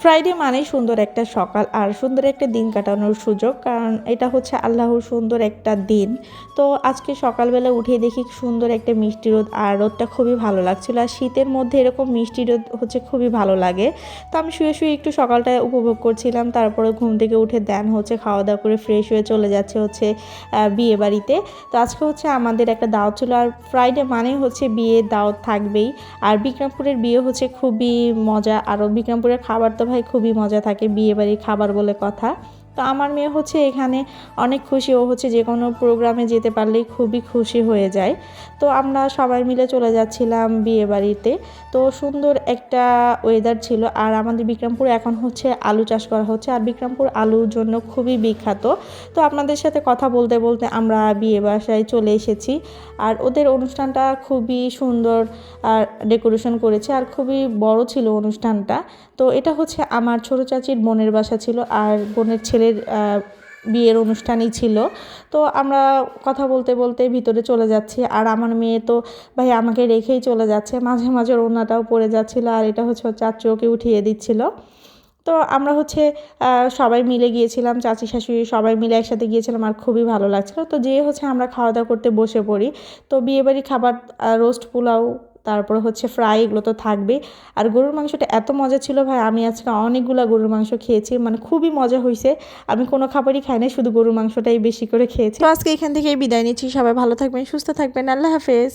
Friday মানেই সুন্দর একটা সকাল আর সুন্দর একটা দিন কাটানোর সুযোগ, কারণ এটা হচ্ছে আল্লাহর সুন্দর একটা দিন। তো আজকে সকালবেলা উঠে দেখি সুন্দর একটা মিষ্টি রোদ, আর রোদটা খুবই ভালো লাগছিল। আর শীতের মধ্যে এরকম মিষ্টি রোদ হচ্ছে খুবই ভালো লাগে। তো আমি শুয়ে শুয়ে একটু সকালটা উপভোগ করছিলাম। তারপরে ঘুম থেকে উঠে দেন হচ্ছে খাওয়া দাওয়া করে ফ্রেশ হয়ে চলে যাচ্ছে হচ্ছে বিয়ে বাড়িতে। তো আজকে হচ্ছে আমাদের একটা দাওয়াত ছিল, আর ফ্রাইডে মানেই হচ্ছে বিয়ের দাওয়াত থাকবেই। আর বিক্রমপুরের বিয়ে হচ্ছে খুবই মজা, আরও বিক্রমপুরের খাবার তো ভাই খুবই মজা থাকে, বিয়েবাড়ির খাবার বলে কথা। তো আমার মেয়ে হচ্ছে এখানে অনেক খুশি, ও হচ্ছে যে কোনো প্রোগ্রামে যেতে পারলেই খুবই খুশি হয়ে যায়। তো আমরা সবাই মিলে চলে যাচ্ছিলাম বিয়ে বাড়িতে। তো সুন্দর একটা ওয়েদার ছিল। আর আমাদের বিক্রমপুরে এখন হচ্ছে আলু চাষ করা হচ্ছে, আর বিক্রমপুর আলুর জন্য খুবই বিখ্যাত। তো আপনাদের সাথে কথা বলতে বলতে আমরা বিয়ে বাসায় চলে এসেছি। আর ওদের অনুষ্ঠানটা খুবই সুন্দর আর ডেকোরেশন করেছে, আর খুবই বড় ছিল অনুষ্ঠানটা। তো এটা হচ্ছে আমার ছোটো চাচির বোনের বাসা ছিল, আর বোনের ছেলের বিয়ের অনুষ্ঠানই ছিল। তো আমরা কথা বলতে বলতে ভিতরে চলে যাচ্ছি, আর আমার মেয়ে তো ভাই আমাকে রেখেই চলে যাচ্ছে, মাঝে মাঝে ওড়নাটাও পড়ে যাচ্ছিলো, আর এটা হচ্ছে ওর চাচু ওকে উঠিয়ে দিচ্ছিল। তো আমরা হচ্ছে সবাই মিলে গিয়েছিলাম, চাচি শাশুড়ি সবাই মিলে একসাথে গিয়েছিলাম, আর খুবই ভালো লাগছিলো। তো যেয়ে হচ্ছে আমরা খাওয়া দাওয়া করতে বসে পড়ি। তো বিয়েবাড়ির খাবার রোস্ট পোলাও, তারপরে হচ্ছে ফ্রাই, এগুলো তো থাকবেই। আর গরুর মাংসটা এত মজা ছিল ভাই, আমি আজকে অনেকগুলো গরুর মাংস খেয়েছি, মানে খুবই মজা হয়েছে। আমি কোনো খাবারই খাই না, শুধু গরুর মাংসটাই বেশি করে খেয়েছি। তো আজকে এখান থেকেই বিদায় নিচ্ছি। সবাই ভালো থাকবেন, সুস্থ থাকবেন, আল্লাহ হাফেজ।